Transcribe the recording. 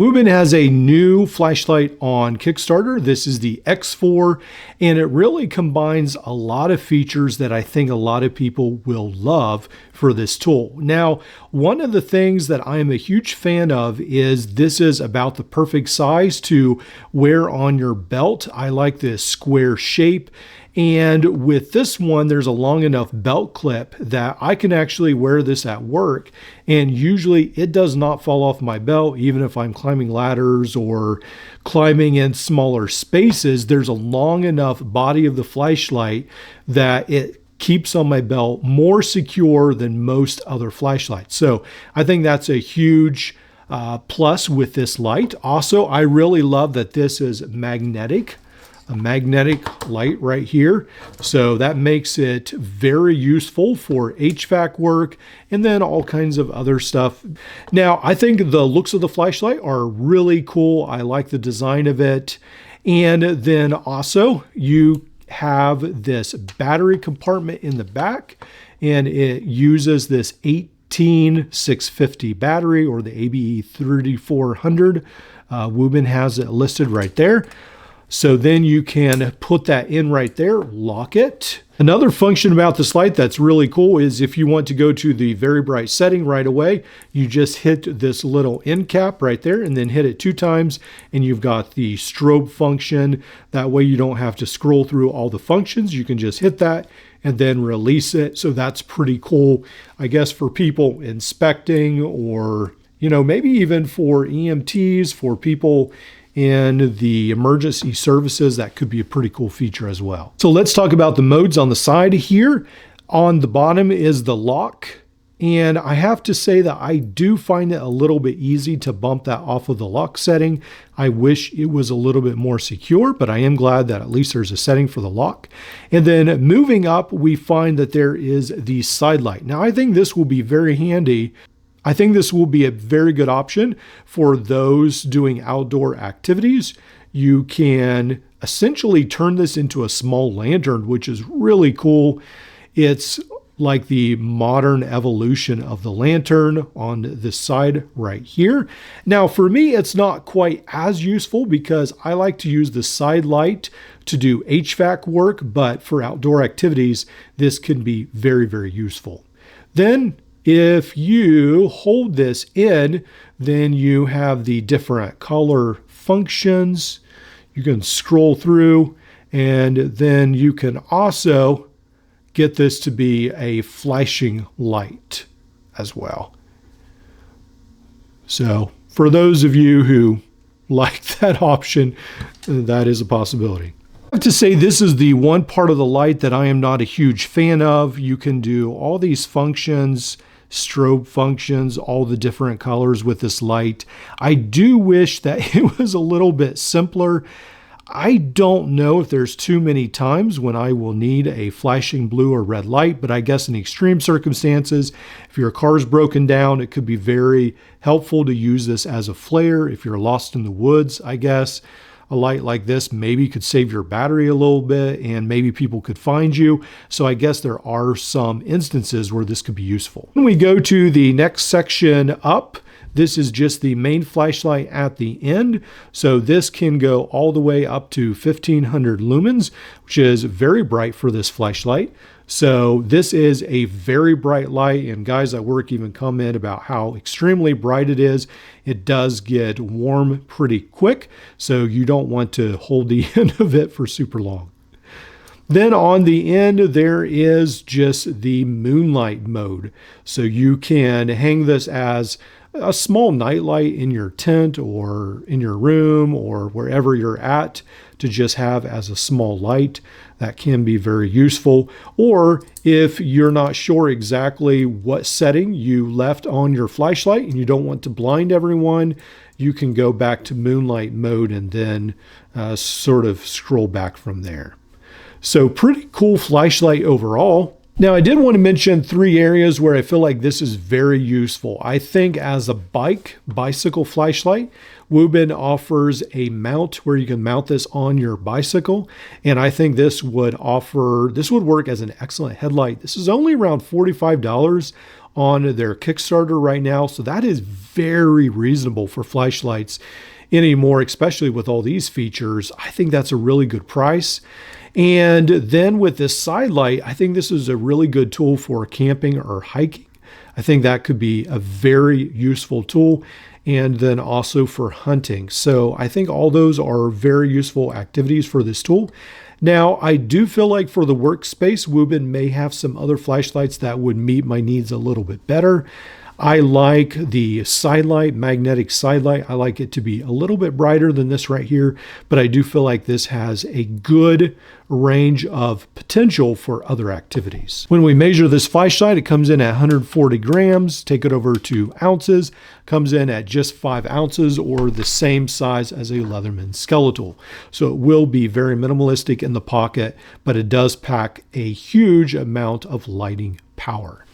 Wuben has a new flashlight on Kickstarter. This is the X4, and it really combines a lot of features that I think a lot of people will love for this tool. Now, one of the things that I am a huge fan of is this is about the perfect size to wear on your belt. I like this square shape. And with this one, there's a long enough belt clip that I can actually wear this at work. And usually it does not fall off my belt, even if I'm climbing ladders or climbing in smaller spaces. There's a long enough body of the flashlight that it keeps on my belt more secure than most other flashlights. So I think that's a huge plus with this light. Also, I really love that this is magnetic. A magnetic light right here. So that makes it very useful for HVAC work and then all kinds of other stuff. Now, I think the looks of the flashlight are really cool. I like the design of it. And then also you have this battery compartment in the back, and it uses this 18650 battery, or the ABE 3400. Wuben has it listed right there. So then you can put that in right there, lock it. Another function about this light that's really cool is if you want to go to the very bright setting right away, you just hit this little end cap right there and then hit it 2 times, and you've got the strobe function. That way you don't have to scroll through all the functions. You can just hit that and then release it. So that's pretty cool, I guess, for people inspecting, or, maybe even for EMTs, for people in the emergency services. That could be a pretty cool feature as well. So let's talk about the modes on the side here. On the bottom is the lock. And I have to say that I do find it a little bit easy to bump that off of the lock setting. I wish it was a little bit more secure, but I am glad that at least there's a setting for the lock. And then moving up, we find that there is the side light. Now, I think this will be very handy. I think this will be a very good option for those doing outdoor activities. You can essentially turn this into a small lantern, which is really cool. It's like the modern evolution of the lantern on this side right here. Now, for me, it's not quite as useful because I like to use the side light to do HVAC work, but for outdoor activities, this can be very, very useful. Then, if you hold this in, then you have the different color functions. You can scroll through, and then you can also get this to be a flashing light as well. So for those of you who like that option, that is a possibility. I have to say, this is the one part of the light that I am not a huge fan of. You can do all these functions, strobe functions, all the different colors with this light. I do wish that it was a little bit simpler. I don't know if there's too many times when I will need a flashing blue or red light, but I guess in extreme circumstances, if your car's broken down, it could be very helpful to use this as a flare. If you're lost in the woods, I guess a light like this maybe could save your battery a little bit, and maybe people could find you. So I guess there are some instances where this could be useful. When we go to the next section up, this is just the main flashlight at the end. So this can go all the way up to 1500 lumens, which is very bright for this flashlight. So this is a very bright light, and guys at work even comment about how extremely bright it is. It does get warm pretty quick, so you don't want to hold the end of it for super long. Then on the end, there is just the moonlight mode. So you can hang this as a small nightlight in your tent or in your room or wherever you're at, to just have as a small light. That can be very useful. Or if you're not sure exactly what setting you left on your flashlight and you don't want to blind everyone, you can go back to moonlight mode and then sort of scroll back from there. So pretty cool flashlight overall. Now, I did want to mention 3 areas where I feel like this is very useful. I think as a bicycle flashlight, Wuben offers a mount where you can mount this on your bicycle. And I think this would work as an excellent headlight. This is only around $45 on their Kickstarter right now. So that is very reasonable for flashlights anymore, especially with all these features. I think that's a really good price. And then with this side light, I think this is a really good tool for camping or hiking. I think that could be a very useful tool, and then also for hunting. So I think all those are very useful activities for this tool. Now, I do feel like for the workspace, Wuben may have some other flashlights that would meet my needs a little bit better. I like the side light, magnetic side light. I like it to be a little bit brighter than this right here, but I do feel like this has a good range of potential for other activities. When we measure this flashlight, it comes in at 140 grams. Take it over to ounces, comes in at just 5 ounces, or the same size as a Leatherman skeletal. So it will be very minimalistic in the pocket, but it does pack a huge amount of lighting power.